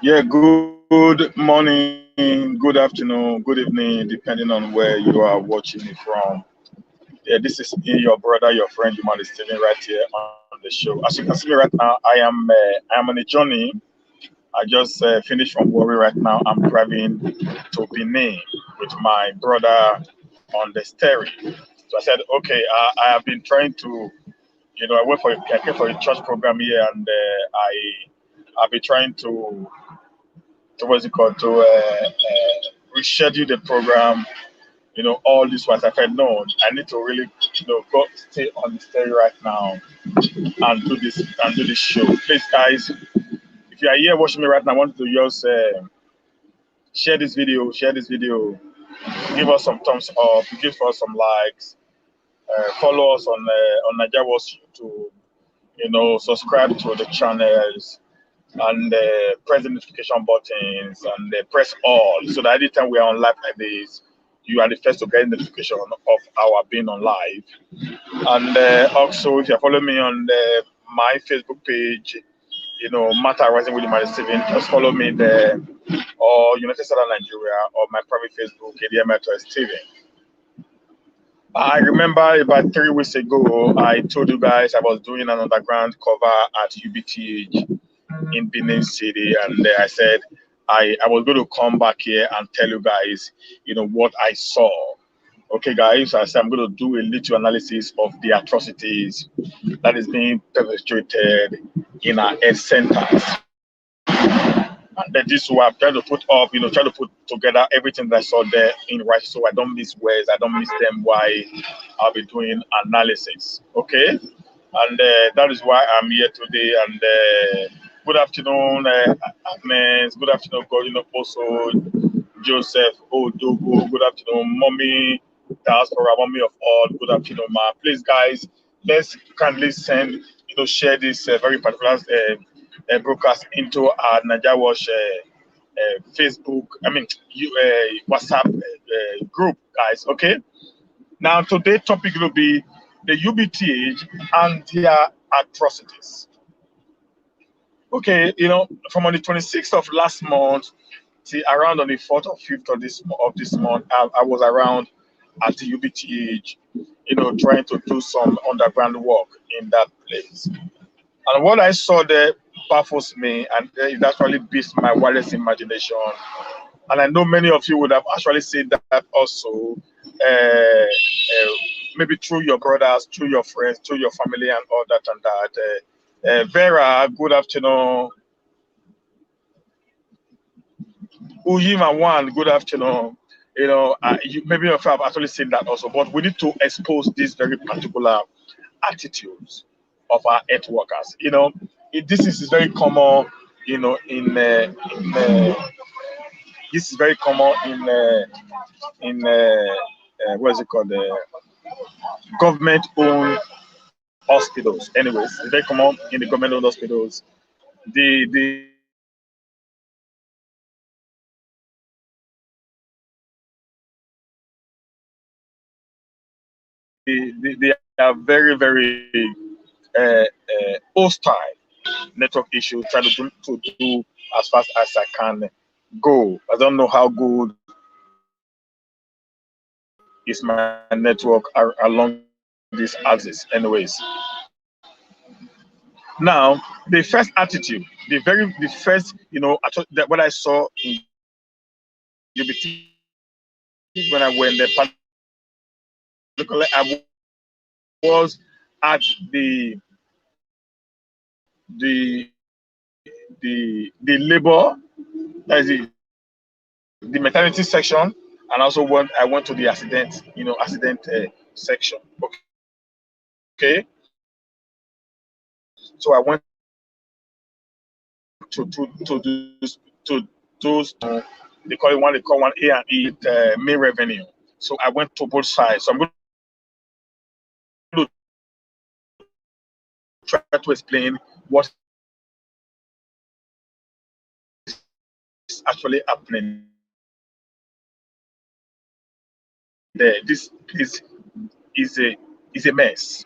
Yeah, good morning, good afternoon, good evening, depending on where you are watching me from. Yeah, this is me, your brother, your friend, Inhumane is sitting right here on the show. As you can see me right now, I am on a journey. I just finished from Warri right now. I'm driving to Benin with my brother on the steering. So I said, okay, I have been trying to, I went for I came for a church program here, and I've been trying to what's it called to reschedule the program. All this was I felt no, I need to really go stay on the stage right now and do this show. Please, guys, if you are here watching me right now, I want to just share this video, give us some thumbs up, give us some likes, follow us on Najawa's YouTube. Subscribe to the channels and press the notification buttons and press all so that anytime we are on live like this, you are the first to get notification of our being on live. And also, if you follow me on my Facebook page, Matter Rising with my Steven, just follow me there, or United Southern Nigeria, or my private Facebook, ADM Steven. I remember about 3 weeks ago, I told you guys I was doing an underground cover at UBTH in Benin City, and I said I was going to come back here and tell you guys, what I saw. Okay, guys, I said I'm going to do a little analysis of the atrocities that is being perpetrated in our health centers. And then this is what I'm trying to put up, trying to put together everything that I saw there in right, so I don't miss words, I don't miss them. Why I'll be doing analysis. Okay, and that is why I'm here today. And good afternoon, Agnes. Good afternoon, God. Also Joseph Odogo. Good afternoon, Mommy Diaspora, Mommy of all. Good afternoon, ma. Please, guys, let's kindly send, share this very particular broadcast into our Naija Watch Facebook. WhatsApp group, guys. Okay. Now, today's topic will be the UBTH and their atrocities. Okay, from on the 26th of last month till around on the 4th or 5th of this month, I was around at the UBTH, trying to do some underground work in that place. And what I saw there baffles me, and it actually beats my wildest imagination. And I know many of you would have actually said that also, maybe through your brothers, through your friends, through your family, and all that and that. Vera, good afternoon. Ujima One, good afternoon. Maybe you have actually seen that also, but we need to expose these very particular attitudes of our health workers. This is very common. This is very common in what is it called? Government-owned hospitals. Anyways, it's very common in the government-owned hospitals. They are very, very hostile network issues, trying to do as fast as I can go. I don't know how good is my network along this axis. Anyways, now the first attitude, the first, that what I saw in UBT when I went there, particularly I was at the labor, that is the maternity section, and also I went to the accident section. Okay, so I went to those they call one A and E main revenue. So I went to both sides. So I'm going to try to explain what is actually happening there. This is a mess.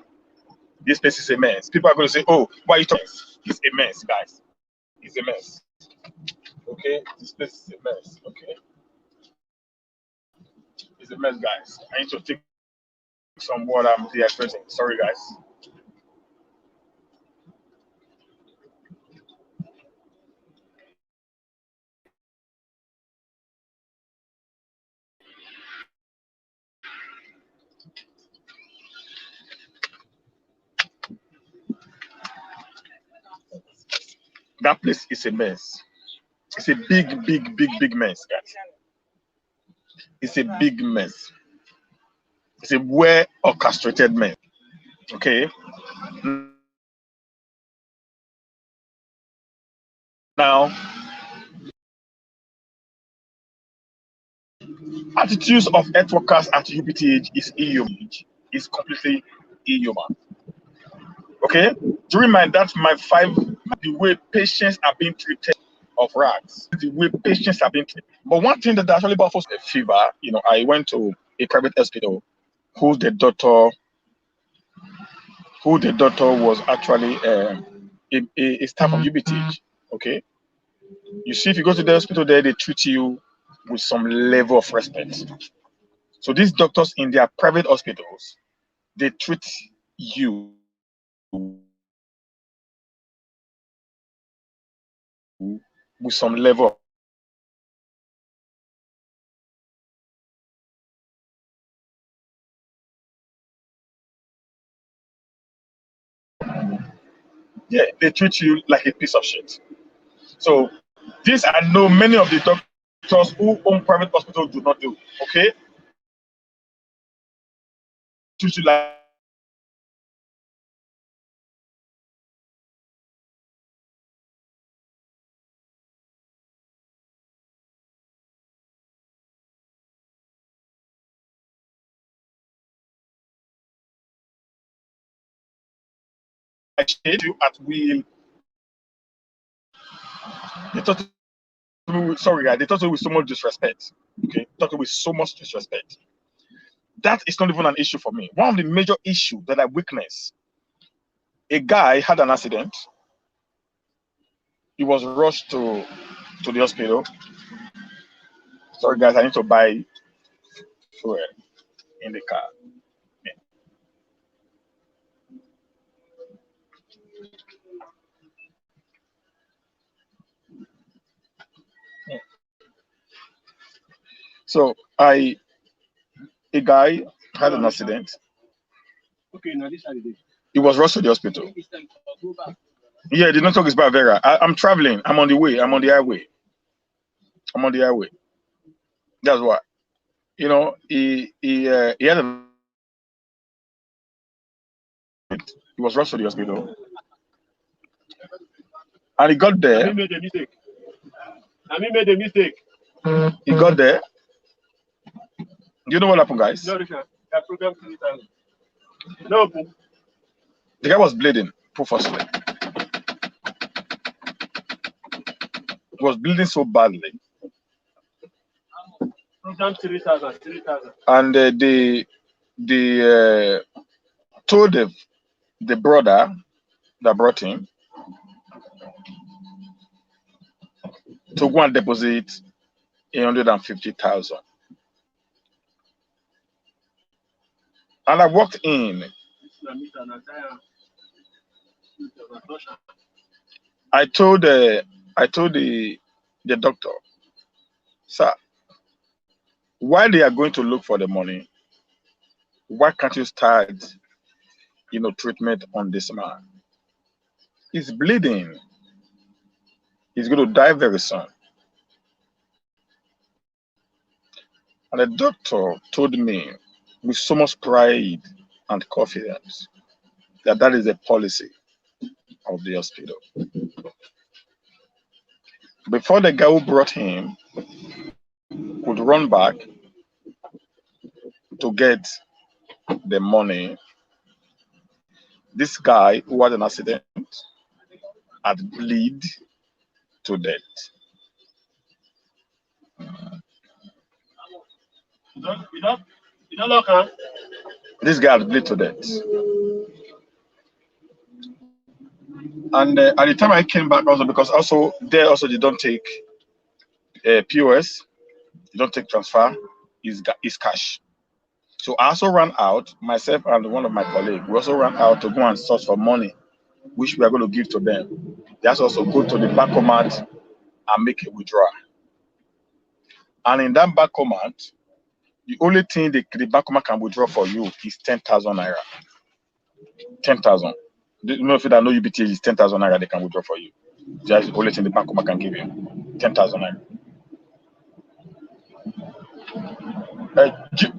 This place is a mess. People are going to say, "Oh, why are you talking?" It's a mess, guys. It's a mess. Okay, this place is a mess. Okay, it's a mess, guys. I need to take some water. I'm dehydrating. Sorry, guys. That place is a mess. It's a big, big, big, big mess, guys. It's a big mess. It's a well orchestrated mess. Okay. Now, attitudes of health workers at UBTH is inhuman. Is completely inhuman. Okay. During my 5, the way patients are being treated of rags, the way patients are being treated. But one thing that actually baffles a fever, I went to a private hospital who the doctor was actually a staff of UBTH. Okay. You see, if you go to the hospital there, they treat you with some level of respect. So these doctors in their private hospitals, they treat you with some level. Yeah, they treat you like a piece of shit. So this I know many of the doctors who own private hospitals do not do. Okay, treat you like shit you at will. They talk to me with, sorry, guys, they talk to me with so much disrespect. Okay, talk to me with so much disrespect. That is not even an issue for me. One of the major issues that I witnessed, a guy had an accident. He was rushed to the hospital. Sorry, guys, I need to buy fuel in the car. Yeah. Yeah. So a guy had an accident. Okay, now this Saturday. He was rushed to the hospital. Yeah, the network is bad, Vera. I'm traveling. I'm on the way. I'm on the highway. I'm on the highway. That's why. He had he was rushed to the hospital, and he got there. He made a mistake. He made a mistake. He got there. Do you know what happened, guys? No, Richard. That program no. The guy was bleeding profusely. He was bleeding so badly. Program 3,000. And they told the brother that brought him to go and deposit 150,000. And I walked in. I told the doctor, sir, while they are going to look for the money, why can't you start, treatment on this man? He's bleeding. He's going to die very soon. And the doctor told me with so much pride and confidence that is a policy of the hospital. Before the guy who brought him could run back to get the money, this guy who had an accident had bled to death. You don't look, huh? This guy had bled to death. And at the time I came back also, because also there also they don't take POS. You don't take transfer. Is cash. So I also ran out, myself and one of my colleagues, we also ran out to go and search for money, which we are going to give to them. That's also go to the bankomat and make a withdrawal. And in that bankomat, the only thing the bankomat can withdraw for you is 10,000 naira. 10,000. You know if you don't know UBTH is 10,000 naira they can withdraw for you. That's the only thing the bankomat can give you. 10,000 naira.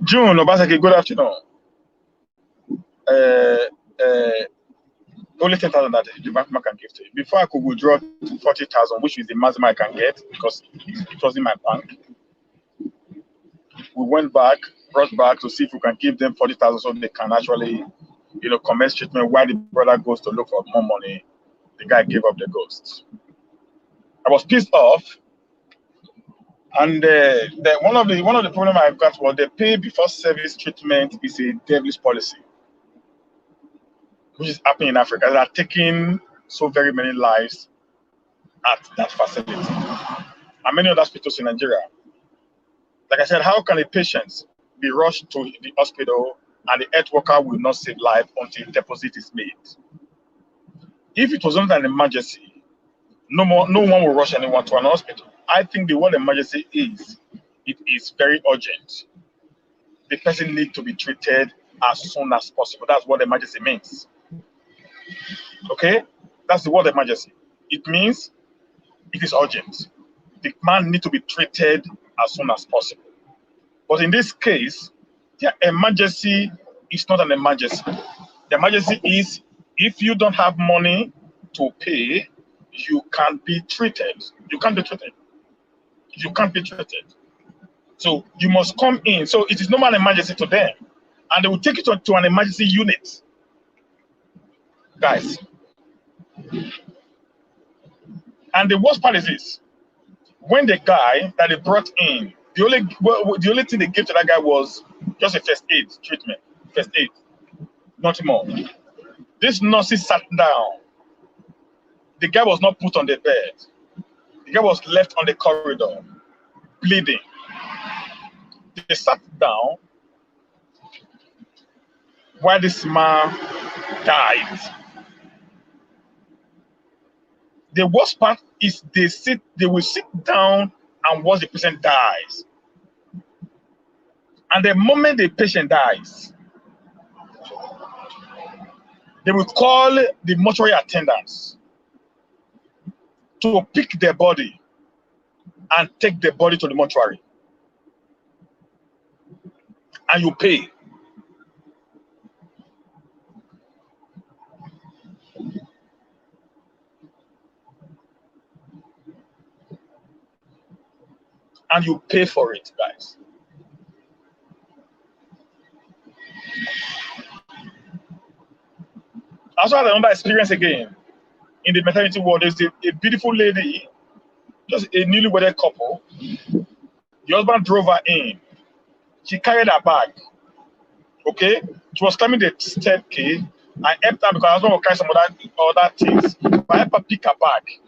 June Obaseki, good afternoon. Only 10,000 that the bank can give to you. Before I could withdraw 40,000, which is the maximum I can get because it was in my bank. We went back, brought back to see if we can give them 40,000 so they can actually, commence treatment while the brother goes to look for more money. The guy gave up the ghost. I was pissed off, and one of the problems I got was the pay before service treatment is a devilish policy, which is happening in Africa. They are taking so very many lives at that facility, and many other hospitals in Nigeria. Like I said, how can a patient be rushed to the hospital and the health worker will not save life until a deposit is made? If it was not an emergency, no one will rush anyone to an hospital. I think the word emergency is, it is very urgent. The person needs to be treated as soon as possible. That's what emergency means. Okay? That's the word emergency. It means it is urgent. The man needs to be treated as soon as possible. But in this case, the emergency is not an emergency. The emergency is if you don't have money to pay, you can't be treated. You can't be treated. You can't be treated. So you must come in. So it is not an emergency to them. And they will take you to an emergency unit. Guys. And the worst part is this. When the guy that they brought in, the only thing they gave to that guy was just a first aid treatment. First aid. Nothing more. This nurse sat down. The guy was not put on the bed. The guy was left on the corridor, bleeding. They sat down while this man died. The worst part is they will sit down and watch the patient dies. And the moment the patient dies, they will call the mortuary attendants to pick the body and take the body to the mortuary. And you pay. And you pay for it, guys. I also had another experience again. In the maternity ward, there's a beautiful lady, just a newly-wedded couple. The husband drove her in. She carried her bag. Okay? She was climbing the staircase. I helped her because her husband would carry some other things. I helped her pick her bag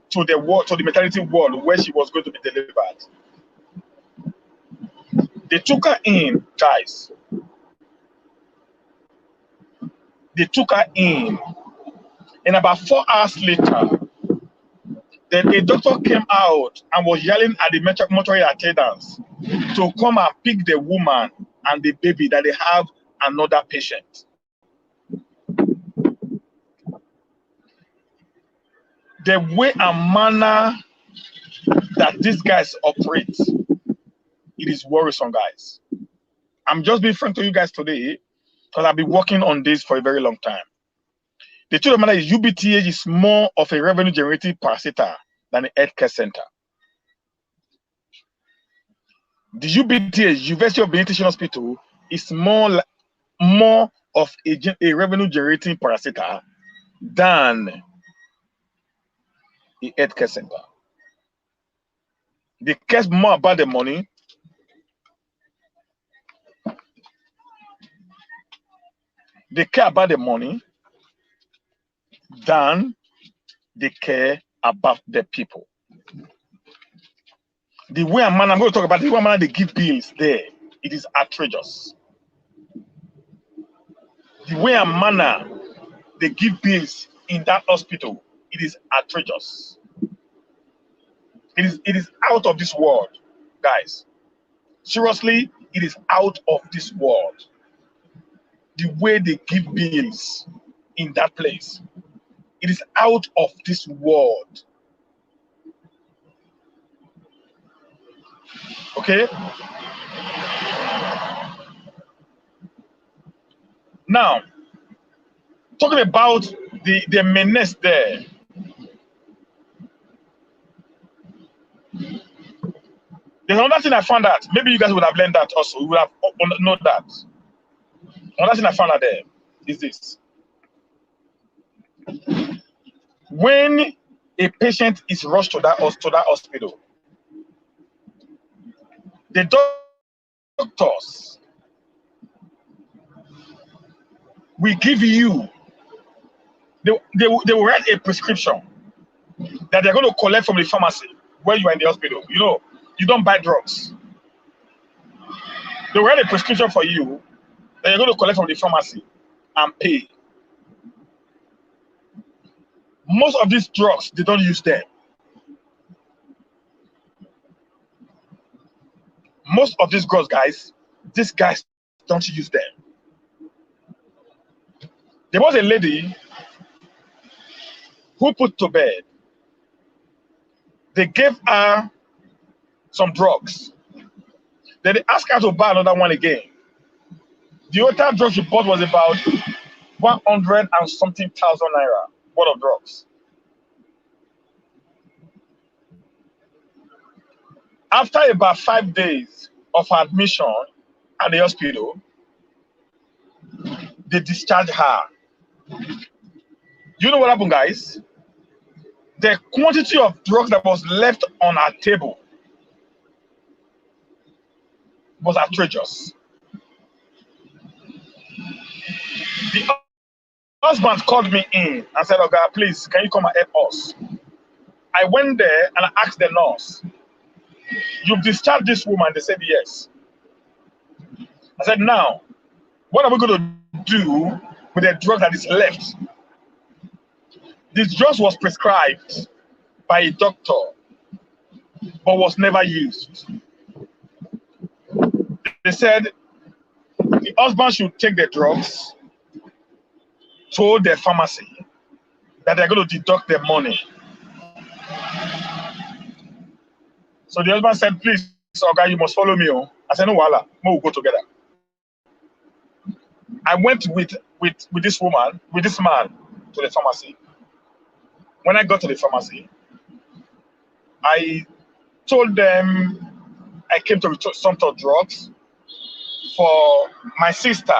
to the maternity ward where she was going to be delivered. They took her in, guys. They took her in. And about 4 hours later, then a doctor came out and was yelling at the mortuary attendants to come and pick the woman and the baby that they have another patient. The way and manner that these guys operate, it is worrisome, guys. I'm just being frank to you guys today because I've been working on this for a very long time. The truth of the matter is UBTH is more of a revenue-generating parasita than a healthcare center. The UBTH, University of Benin Teaching Hospital, is more of a revenue-generating parasita than a healthcare center. They care more about the money. They care about the money than they care about the people. The way and manner, I'm going to talk about the way and manner they give bills there. It is outrageous. The way and manner they give bills in that hospital, it is outrageous. It is out of this world, guys. Seriously, it is out of this world. The way they give bills in that place, it is out of this world. Okay? Now, talking about the menace there. There's another thing I found out. Maybe you guys would have learned that also. You would have known that. Another thing I found out there is this. When a patient is rushed to that hospital, the doctors will give you, they will write a prescription that they're going to collect from the pharmacy when you are in the hospital. You know, you don't buy drugs. They will write a prescription for you that you're going to collect from the pharmacy and pay. Most of these drugs, they don't use them. Most of these drugs, these guys don't use them. There was a lady who put to bed. They gave her some drugs. Then they asked her to buy another one again. The total drugs she bought was about 100 and something thousand naira worth of drugs. After about 5 days of her admission at the hospital, they discharged her. You know what happened, guys? The quantity of drugs that was left on her table was outrageous. The husband called me in and said, "Oh God, please, can you come and help us?" I went there and I asked the nurse, "You've discharged this woman?" They said, "Yes." I said, "Now, what are we going to do with the drug that is left?" This drug was prescribed by a doctor, but was never used. They said the husband should take the drugs to the pharmacy, that they're going to deduct their money. So the husband said, "Please, okay, you must follow me." I said, "No, wala, we'll go together." I went with this woman, with this man, to the pharmacy. When I got to the pharmacy, I told them I came to return some drugs for my sister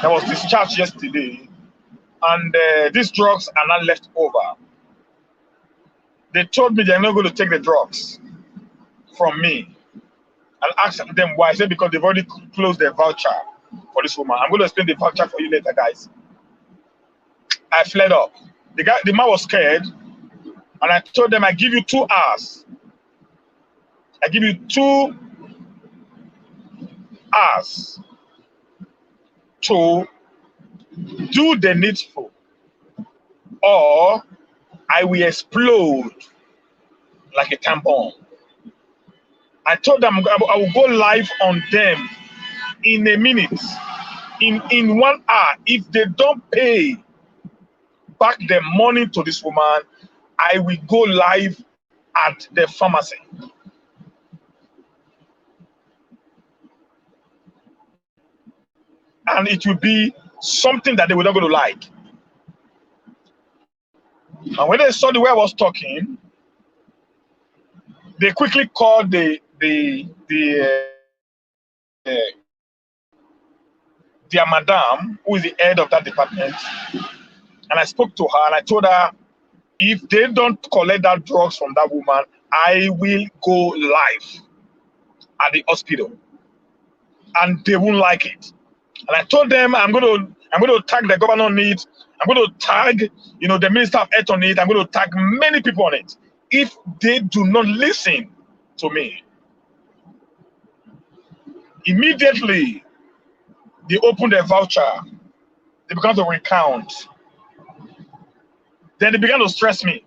that was discharged yesterday, and these drugs are not left over. They told me they're not going to take the drugs from me. And asked them why. I said, because they've already closed their voucher for this woman. I'm going to explain the voucher for you later, guys. I fled up. The man was scared, and I told them, I give you 2 hours. I give you 2 hours to do the needful, or I will explode like a time bomb. I told them I will go live on them in a minute, in 1 hour. If they don't pay back the money to this woman, I will go live at the pharmacy. And it will be something that they were not going to like. And when they saw the way I was talking, they quickly called their madam, who is the head of that department, and I spoke to her and I told her, if they don't collect that drugs from that woman, I will go live at the hospital, and they won't like it. And I told them I'm going to tag the governor on it. I'm going to tag, the Minister of Health on it. I'm going to tag many people on it. If they do not listen, to me. Immediately, they opened their voucher. They began to recount. Then they began to stress me.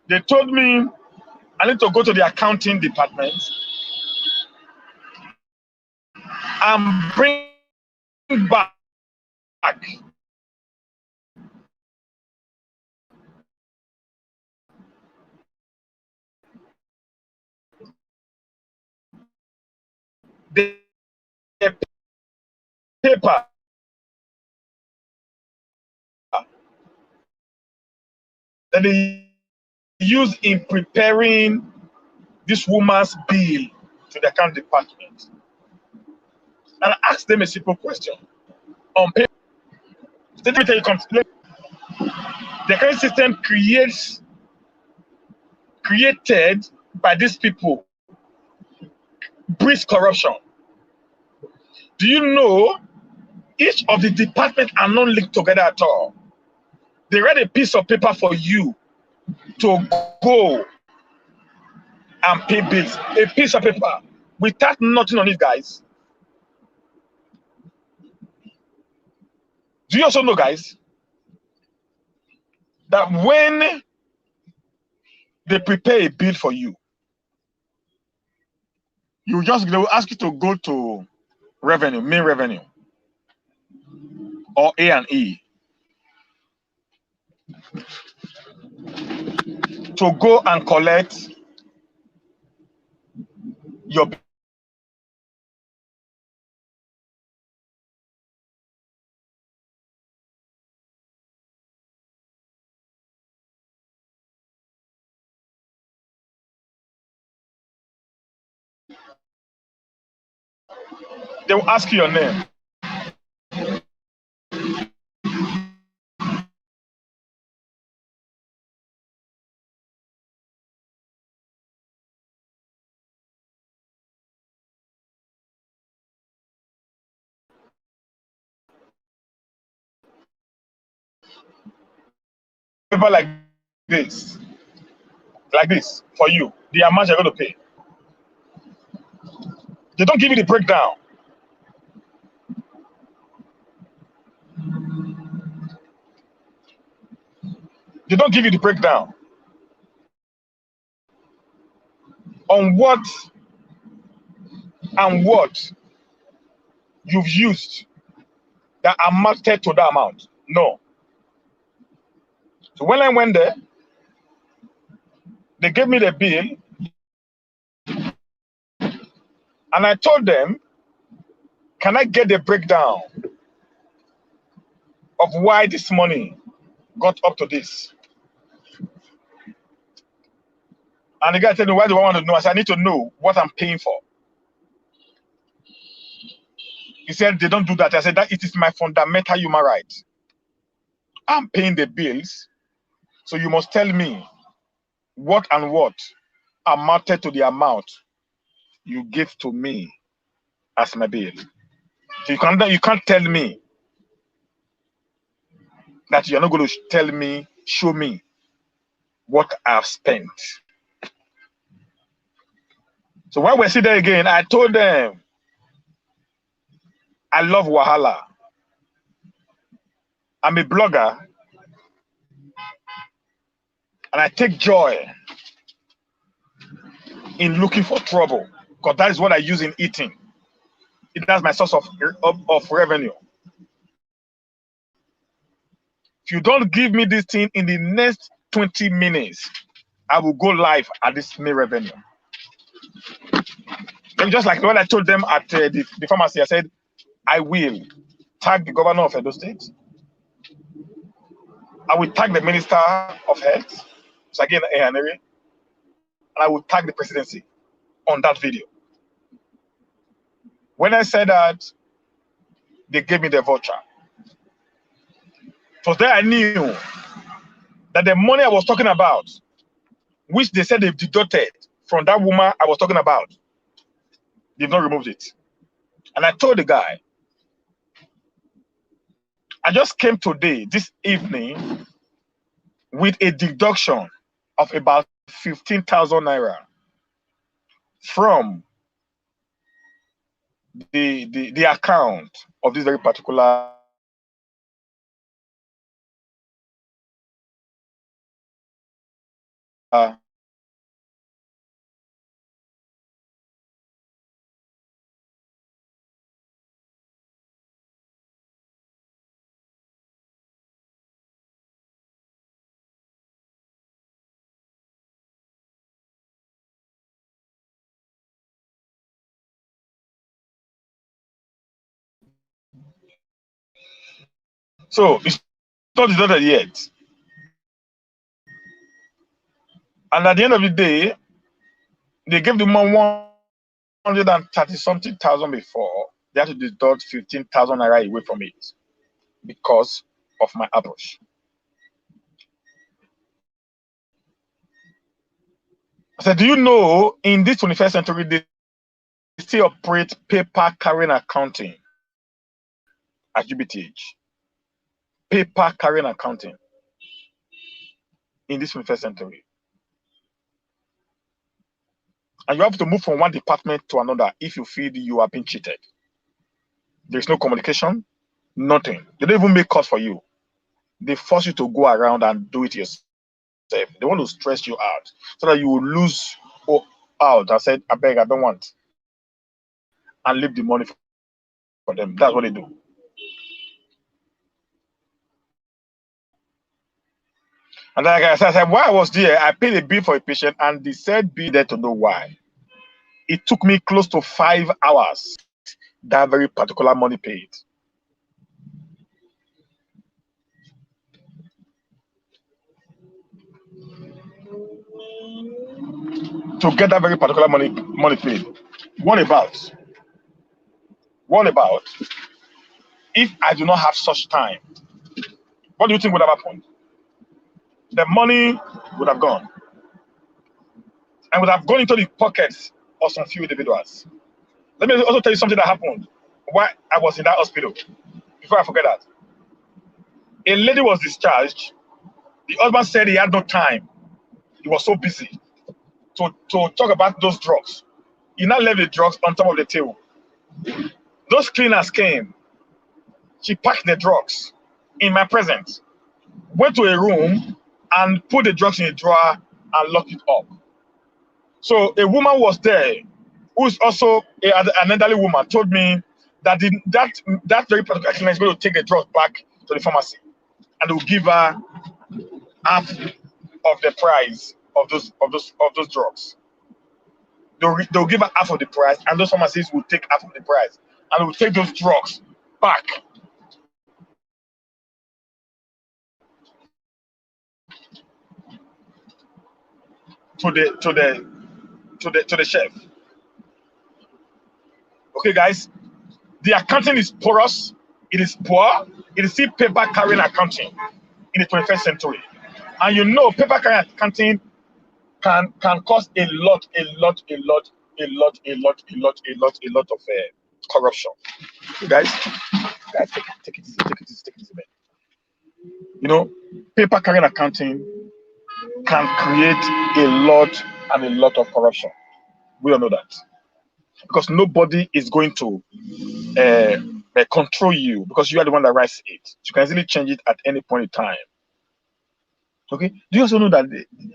They told me I need to go to the accounting department and bring back the paper that they used in preparing this woman's bill to the account department. And I asked them a simple question. On paper, let me tell you something. The current system created by these people breeds corruption. Do you know each of the departments are not linked together at all? They write a piece of paper for you to go and pay bills. A piece of paper without nothing on it, guys. Do you also know, guys, that when they prepare a bill for you, they will ask you to go to revenue, main revenue, or A&E, to go and collect your bill. They will ask you your name. Paper like this for you, the amount you're going to pay. They don't give you the breakdown. They don't give you the breakdown on what and what you've used that amounted to that amount. No. So when I went there, they gave me the bill, and I told them, can I get the breakdown of why this money got up to this? And the guy said, why do I want to know? I said, I need to know what I'm paying for. He said, they don't do that. I said, that it is my fundamental human right. I'm paying the bills, so you must tell me what and what amounted to the amount you gave to me as my bill. So you can't tell me that you're not going to tell me, show me what I've spent. So when we see there again, I told them, I love Wahala. I'm a blogger, and I take joy in looking for trouble, because that is what I use in eating. That's my source of revenue. If you don't give me this thing in the next 20 minutes, I will go live at this main revenue. And just like when I told them at the pharmacy, I said, I will tag the governor of Edo State. I will tag the Minister of Health, so again, and I will tag the presidency on that video. When I said that, they gave me the voucher. So there I knew that the money I was talking about, which they said they've deducted from that woman I was talking about, they've not removed it. And I told the guy, I just came today, this evening, with a deduction of about 15,000 naira from the account of this very particular so it's not decided yet. And at the end of the day, they gave the man 130 something thousand before. They had to deduct 15,000 naira away from it because of my approach. I said, do you know in this 21st century they still operate paper carrying accounting at UBTH? Paper carrying accounting in this 21st century. And you have to move from one department to another if you feel you are being cheated. There's no communication, nothing. They don't even make calls for you. They force you to go around and do it yourself. They want to stress you out so that you will lose out. I said, I beg, I don't want. And leave the money for them. That's what they do. And like I said, while I was there, I paid a bill for a patient, and they said be there to know why. It took me close to 5 hours, that very particular money paid. To get that very particular money paid. What about? What about if I do not have such time? What do you think would have happened? The money would have gone. And would have gone into the pockets of some few individuals. Let me also tell you something that happened while I was in that hospital. Before I forget that. A lady was discharged. The husband said he had no time. He was so busy to talk about those drugs. He now left the drugs on top of the table. Those cleaners came. She packed the drugs in my presence, went to a room and put the drugs in a drawer and locked it up. So a woman was there who's also an elderly woman told me that that very particular cleaner is going to take the drugs back to the pharmacy and they will give her half of the price of those drugs. They'll give her half of the price, and those pharmacies will take half of the price, and they will take those drugs back to the chef. Okay, guys, the accounting is porous. It is poor. It is still paper carrying accounting in the 21st century, and you know paper carrying accounting can cause a lot of corruption. Okay, guys, take it easy, man. You know, paper carrying accounting can create a lot of corruption. We all know that because nobody is going to control you because you are the one that writes it. You can easily change it at any point in time. Okay. Do you also know that?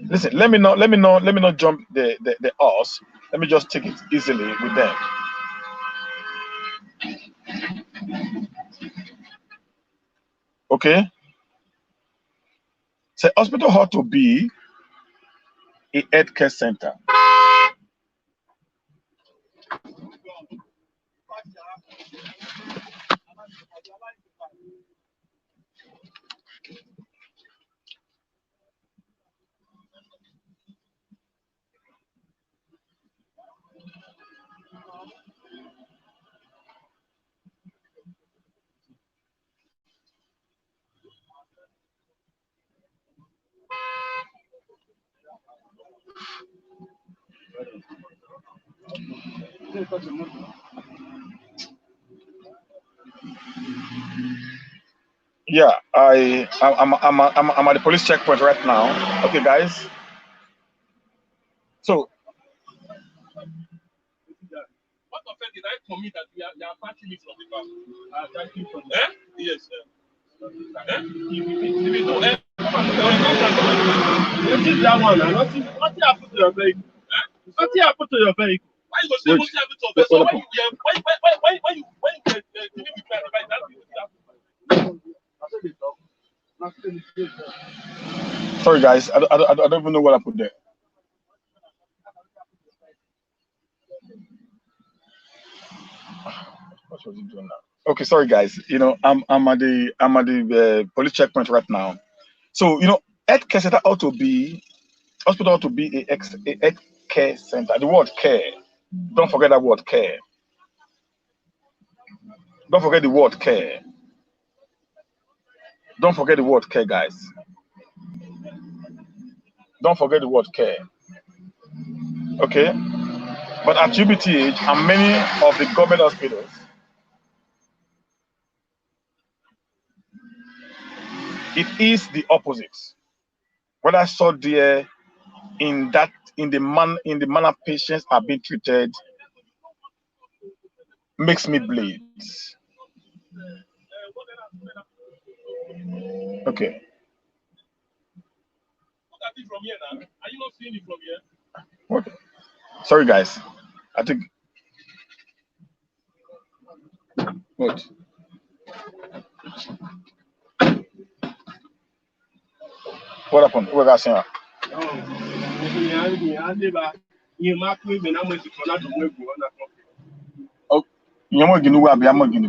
Listen, let me not jump the horse. Let me just take it easily with them. Okay. So hospital ought to be a healthcare center. Yeah, I'm at the police checkpoint right now. Okay, guys. So Yes, sir. That one, nothing happened to your vehicle. Nothing happened to your vehicle. Why you go say what's happened to your vessel? Why you Sorry, guys. I don't even know what I put there. What was he doing now? Okay, sorry, guys. You know, I'm at the police checkpoint right now. So, you know, health care center ought to be hospital ought to be a health care center. The word care. Don't forget that word care. Don't forget the word care. Don't forget the word care, guys. Don't forget the word care. Okay? But at UBTH and many of the government hospitals, it is the opposite. What I saw there in the manner patients are being treated makes me bleed. Okay. look at it from here now. Are you not seeing it from here? Okay. Sorry, guys. I think. What? What happened? What got saying? Oh, you want to know I'm going to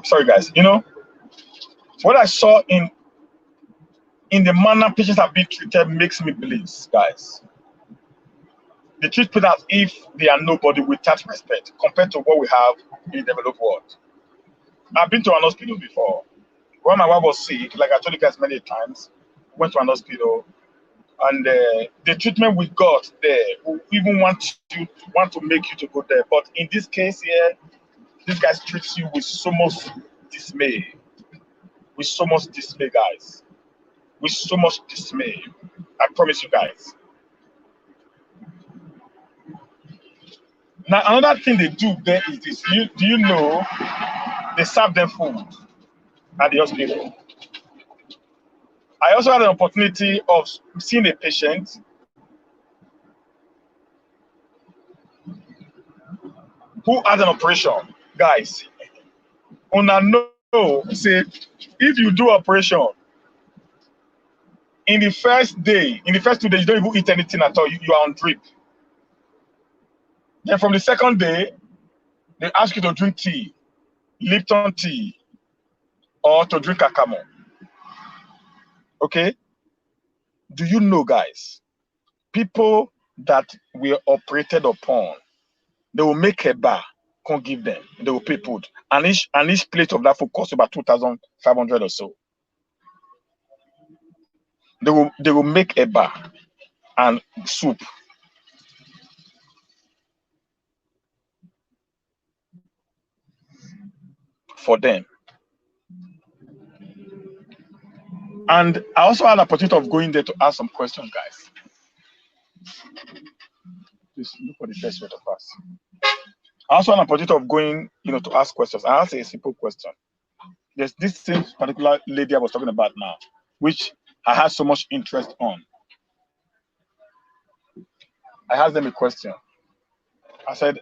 sorry, guys. You know what I saw in the manner patients have been treated makes me bleed, guys. They treat people as if they are nobody without respect compared to what we have in the developed world. I've been to an hospital before. When my wife was sick, like I told you guys many times, went to an hospital, and the treatment we got there, we even want to make you to go there. But in this case here, this guy treats you with so much dismay. With so much dismay, guys. With so much dismay. I promise you guys. Now, another thing they do there is this. Do you know they serve them food at the hospital? I also had an opportunity of seeing a patient who had an operation. Guys, una know, say, if you do operation, in the first 2 days, you don't even eat anything at all. You are on drip. Then from the second day, they ask you to drink tea, Lipton tea, or to drink akamo. Okay? Do you know, guys, people that were operated upon, they will make a bar, can't give them. They will pay food. And each plate of that food costs about 2,500 or so. They will make a bar and soup for them. And I also had an opportunity of going there to ask some questions, guys. Please look for the best way to pass. I also had an opportunity of going, to ask questions. I asked a simple question. There's this same particular lady I was talking about now, which I had so much interest on. I asked them a question. I said,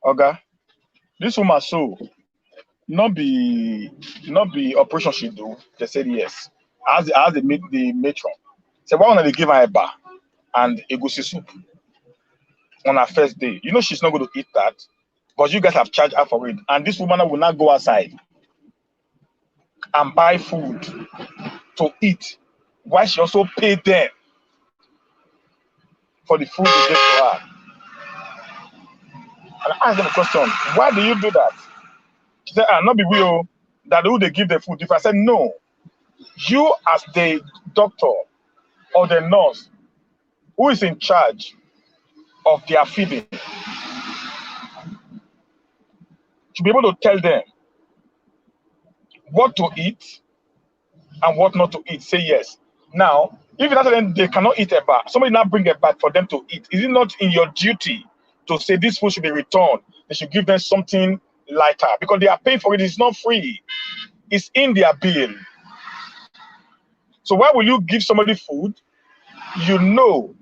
Oga, this woman so not be operation she do. They said yes. I asked the matron. Said, why don't they give her a bar and egusi soup on her first day? You know she's not going to eat that, but you guys have charged her for it. And this woman will not go outside and buy food to eat, while she also paid them for the food they gave to her. And I asked them a question, why do you do that? She said, not be real, that who they give the food. If I said, no, you as the doctor or the nurse who is in charge of their feeding to be able to tell them what to eat, and what not to eat, say yes. Now, if after them they cannot eat a bag, somebody now bring a bag for them to eat. Is it not in your duty to say this food should be returned? They should give them something lighter because they are paying for it. It's not free. It's in their bill. So why will you give somebody food you know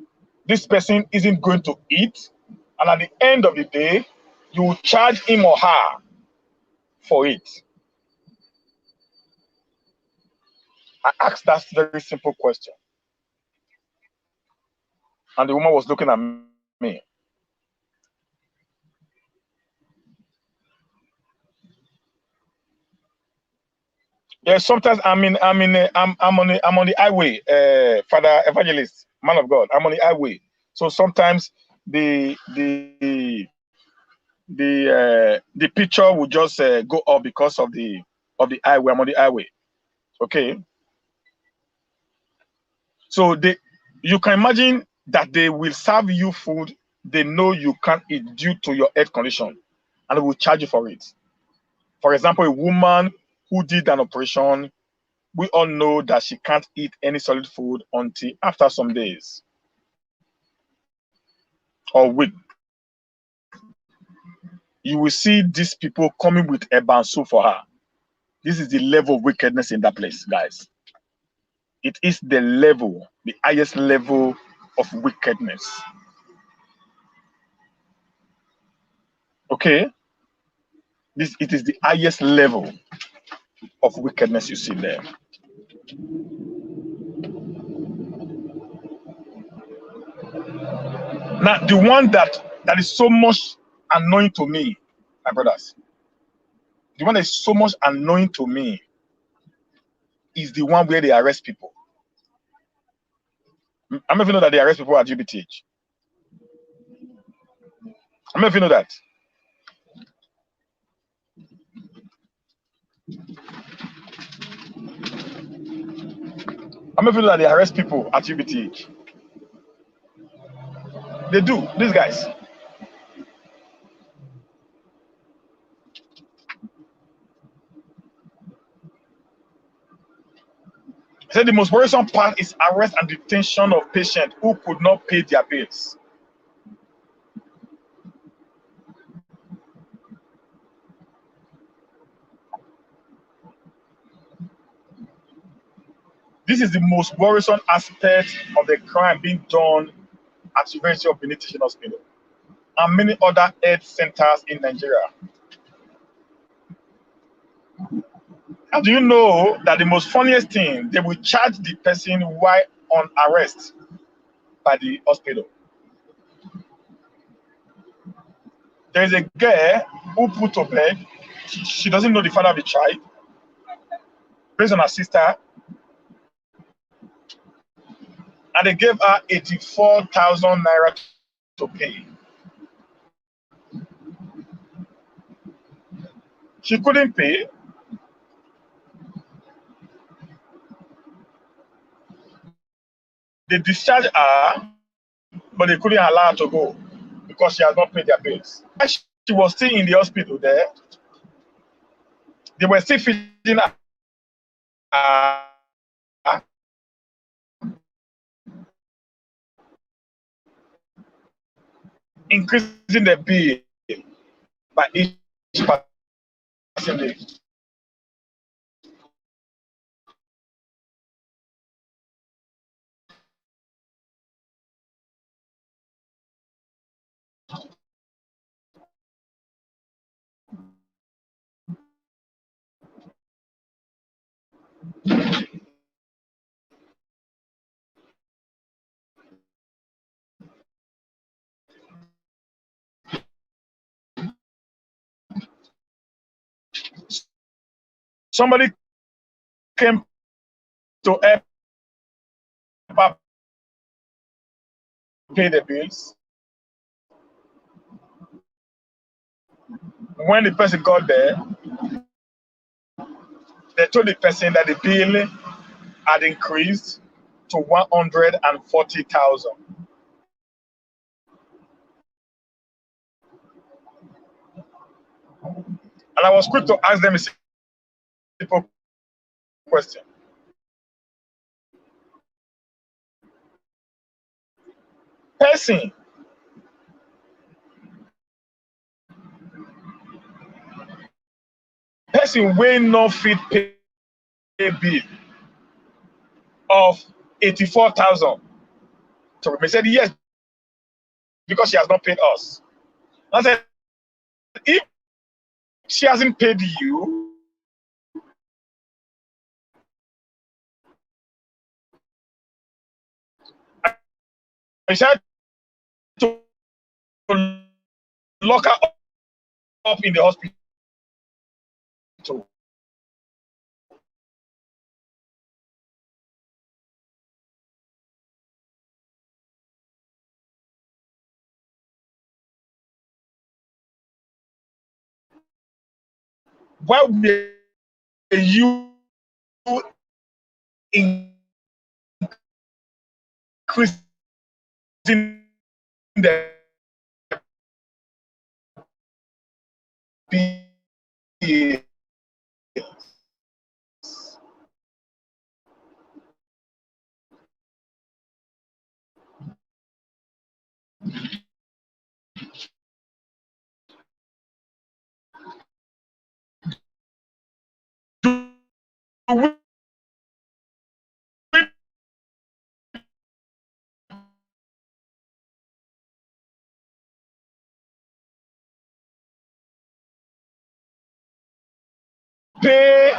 this person isn't going to eat, and at the end of the day, you will charge him or her for it? I asked that very simple question, and the woman was looking at me. Yeah, sometimes I'm on the highway, Father Evangelist, man of God. I'm on the highway, so sometimes the picture will just go up because of the highway. I'm on the highway. Okay, so you can imagine that they will serve you food they know you can't eat due to your health condition, and they will charge you for it. For example, a woman who did an operation, we all know that she can't eat any solid food until after some days or week. You will see these people coming with a bansu for her. This is the level of wickedness in that place, guys. It is the level, the highest level of wickedness. Okay? It is the highest level of wickedness you see there. Now, the one that is so much annoying to me, my brothers, the one that is so much annoying to me is the one where they arrest people. I don't even know that they arrest people at UBTH. I don't even know that. I don't even know that they arrest people at UBTH. They do, these guys. I said the most worrisome part is arrest and detention of patients who could not pay their bills. This is the most worrisome aspect of the crime being done at University of Benin Teaching Hospital and many other health centers in Nigeria. And do you know that the most funniest thing, they will charge the person while on arrest by the hospital? There is a girl who put to bed, she doesn't know the father of the child, based on her sister, and they gave her 84,000 naira to pay. She couldn't pay. They discharged her, but they couldn't allow her to go because she has not paid their bills. She was still in the hospital there. They were still feeding her, increasing the bill by each passing day. Somebody came to help her pay the bills. When the person got there, they told the person that the bill had increased to 140,000. And I was quick to ask them a simple question. person wey no fit pay bill of 84,000 to me said yes because she has not paid us. I said if she hasn't paid you, I said to lock her up in the hospital. Why were you increasing the bills? Pay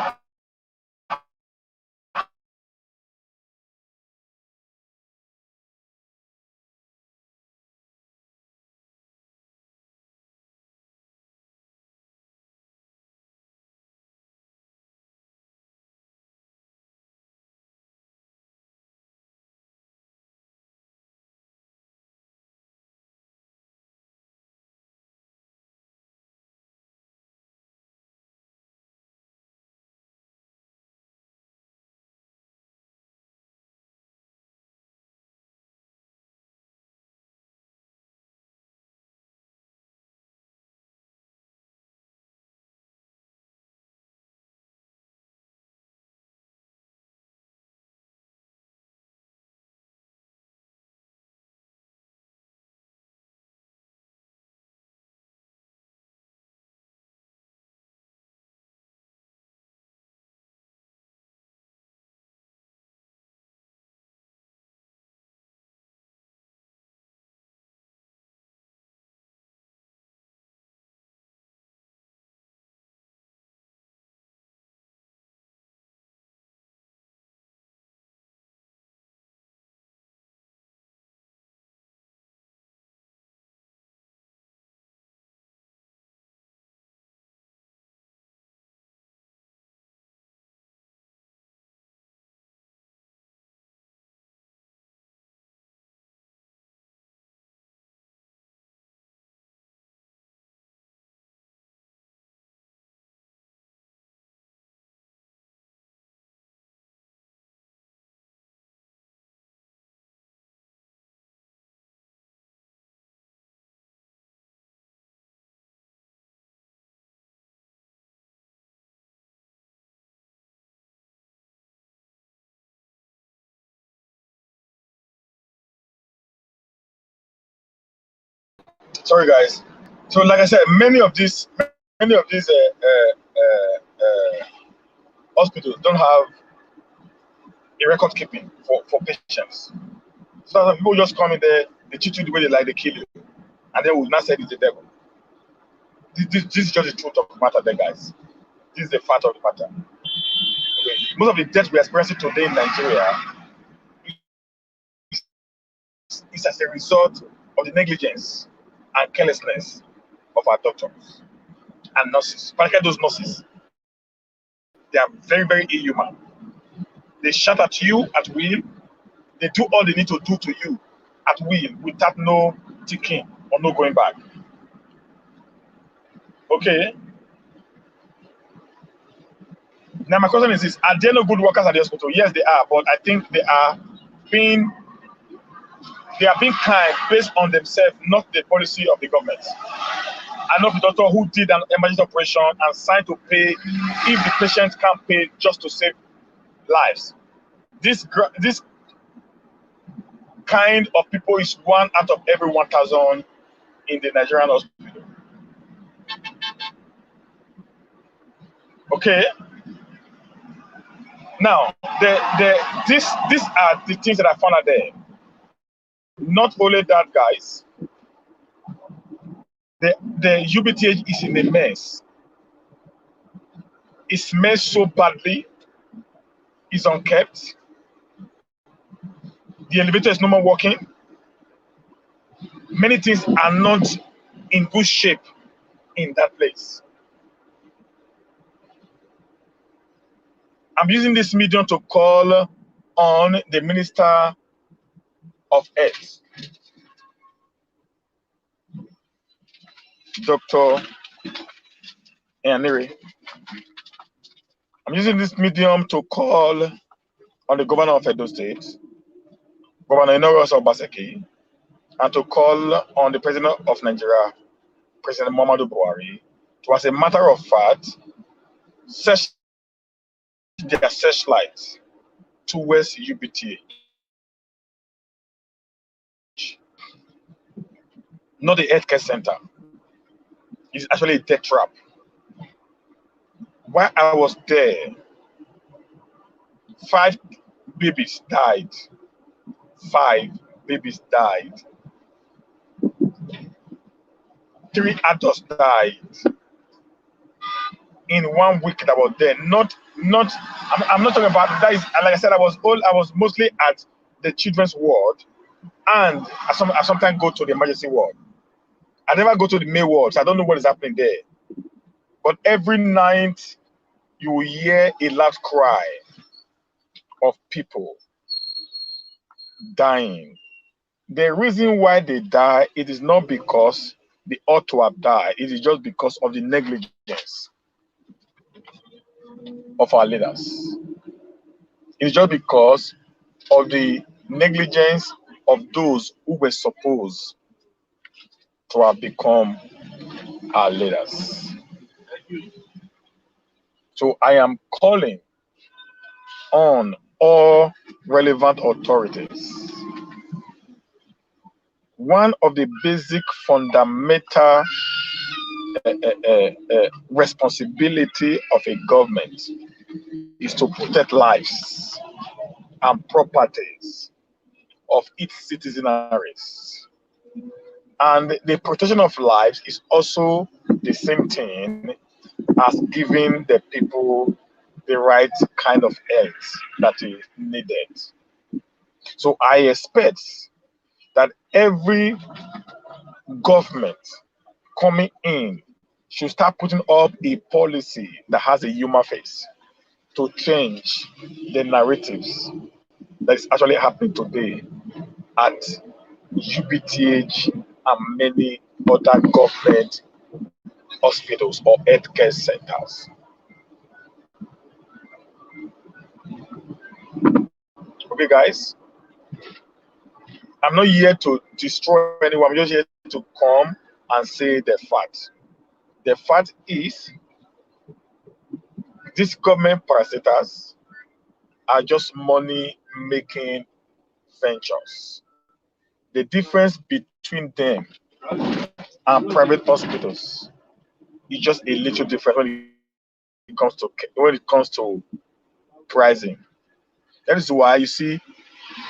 sorry guys. So like I said, many of these hospitals don't have a record keeping for patients. So people just come in there, they treat you the way they like, they kill you, and then will not say it's the devil. This is just the truth of the matter, there, guys. This is the fact of the matter. Okay. Most of the deaths we're experiencing today in Nigeria is as a result of the negligence and carelessness of our doctors and nurses. Particularly those nurses, they are very, very inhuman. They shout at you at will. They do all they need to do to you at will without no thinking or no going back. Okay. Now my question is this: are there no good workers at the hospital? Yes, they are, but I think they are being kind based on themselves, not the policy of the government. I know the doctor who did an emergency operation and signed to pay if the patient can't pay just to save lives. This kind of people is 1 out of every 1,000 in the Nigerian hospital. Okay. Now, these are the things that I found out there. Not only that, guys, the UBTH is in a mess. It smells so badly. It's unkept. The elevator is no more working. Many things are not in good shape in that place. I'm using this medium to call on the Minister of Health, Dr. Eniri. I'm using this medium to call on the governor of Edo State, Governor Opaque, and to call on the President of Nigeria, President Muhammadu Buhari, to, as a matter of fact, search their searchlights towards UBTH. Not the healthcare center. It's actually a death trap. While I was there, 5 babies died. 5 babies died. 3 adults died in 1 week that I was there. I'm not talking about that. Is, like I said, I was mostly at the children's ward, and I sometimes go to the emergency ward. I never go to the main ward, so I don't know what is happening there. But every night you will hear a loud cry of people dying. The reason why they die, it is not because they ought to have died. It is just because of the negligence of our leaders. It is just because of the negligence of those who were supposed to have become our leaders. So I am calling on all relevant authorities. One of the basic fundamental responsibility of a government is to protect lives and properties of its citizenries. And the protection of lives is also the same thing as giving the people the right kind of health that is needed. So I expect that every government coming in should start putting up a policy that has a human face to change the narratives that is actually happening today at UBTH and many other government hospitals or healthcare centers. Okay, guys, I'm not here to destroy anyone. I'm just here to come and say the fact. The fact is, these government parasitas are just money-making ventures. The difference between them and private hospitals is just a little different when it comes to pricing. That is why you see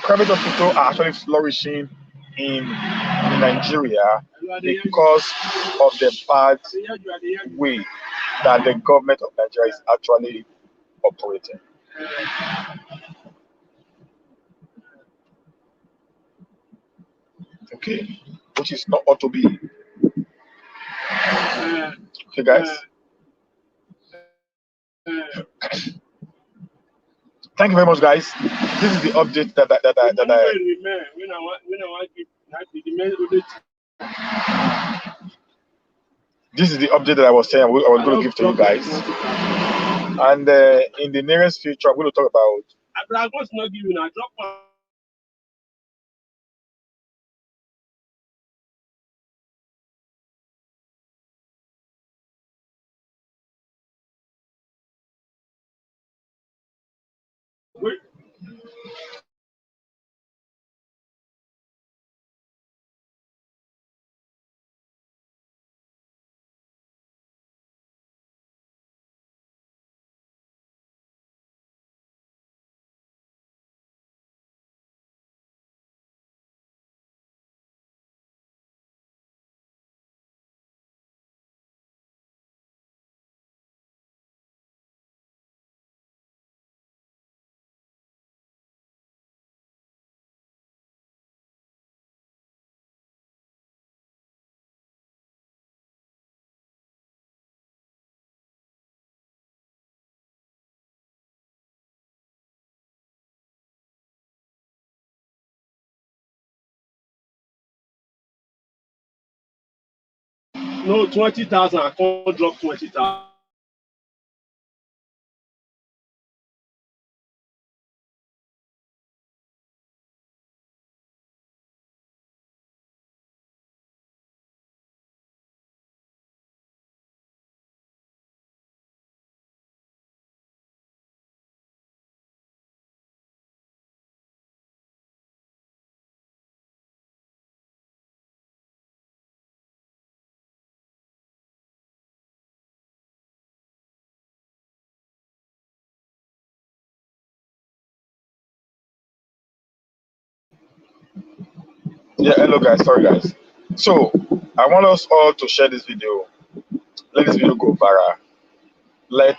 private hospitals are actually flourishing in Nigeria because of the bad way that the government of Nigeria is actually operating. Okay, which is not ought to be. Okay, guys. Thank you very much, guys. This is the update that this is the update that I was saying I was going to give to you guys. And in the nearest future, I'm going to talk about No, 20,000. I can't drop 20,000. Yeah, hello guys, sorry guys. So I want us all to share this video. Let this video go viral. Let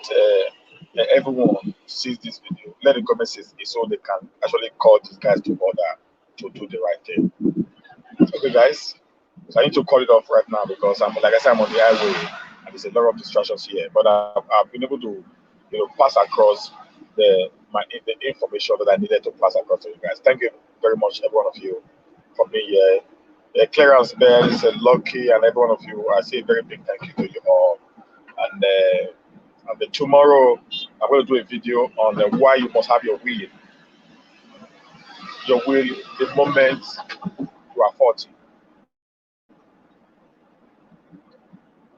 everyone see this video. Let the comment see it so they can actually call these guys to order to do the right thing. Okay, guys. So I need to call it off right now because I'm, like I said, I'm on the highway and there's a lot of distractions here. But I've been able to, pass across the information that I needed to pass across to you guys. Thank you very much, every one of you, for being here. Clarence Bells, Lucky, and every one of you. I say a very big thank you to you all. And then tomorrow I'm going to do a video on why you must have your will. Your will, the moment you are 40.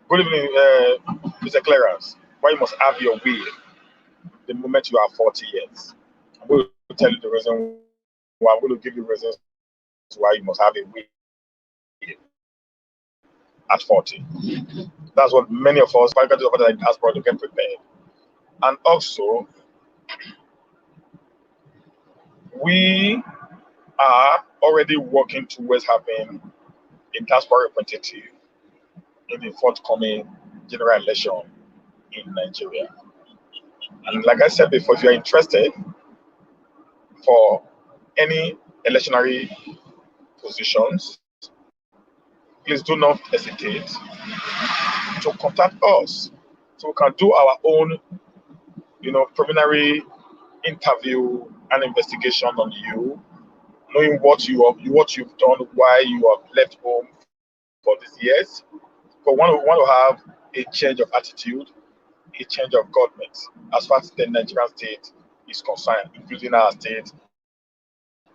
Good evening, Mr. Clarence. Why you must have your will the moment you are 40 years. I'm going to tell you the reason why. I'm going to give you reasons why you must have a will at 40. That's what many of us, faculty of the diaspora, to get prepared. And also, we are already working towards having a diaspora representative in the forthcoming general election in Nigeria. And like I said before, if you are interested for any electionary positions, please do not hesitate to contact us so we can do our own, preliminary interview and investigation on you, knowing what you've done, why you have left home for these years. But we want to have a change of attitude, a change of government as far as the Nigerian state is concerned, including our state,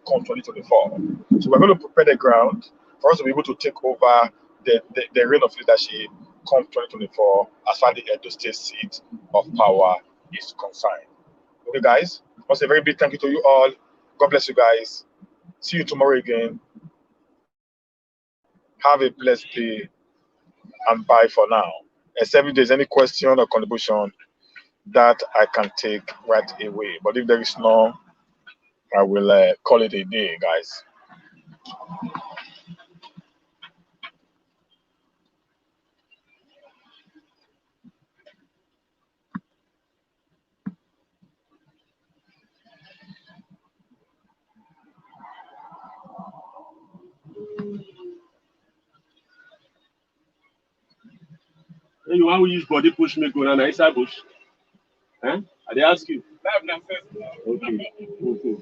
come 2024. So we're going to prepare the ground for us to be able to take over the reign of leadership come 2024 as far as the Edo State seat of power is concerned. Okay, guys, I want to say a very big thank you to you all. God bless you guys. See you tomorrow again. Have a blessed day and bye for now. Except if there's any question or contribution that I can take right away. But if there is none, I will call it a day, guys. You want to use body push me go on inside bush? Eh? I dey ask you. Okay. Okay.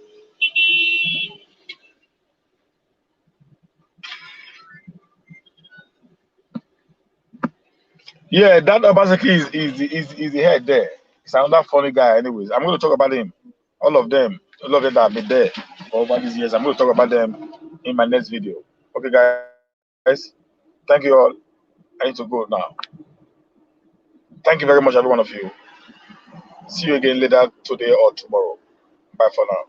Yeah, that Obaseki is the head there. He's another funny guy. Anyways, I'm going to talk about him. All of them that have been there for over these years. I'm going to talk about them in my next video. Okay, guys. Thank you all. I need to go now. Thank you very much, every one of you. See you again later today or tomorrow. Bye for now.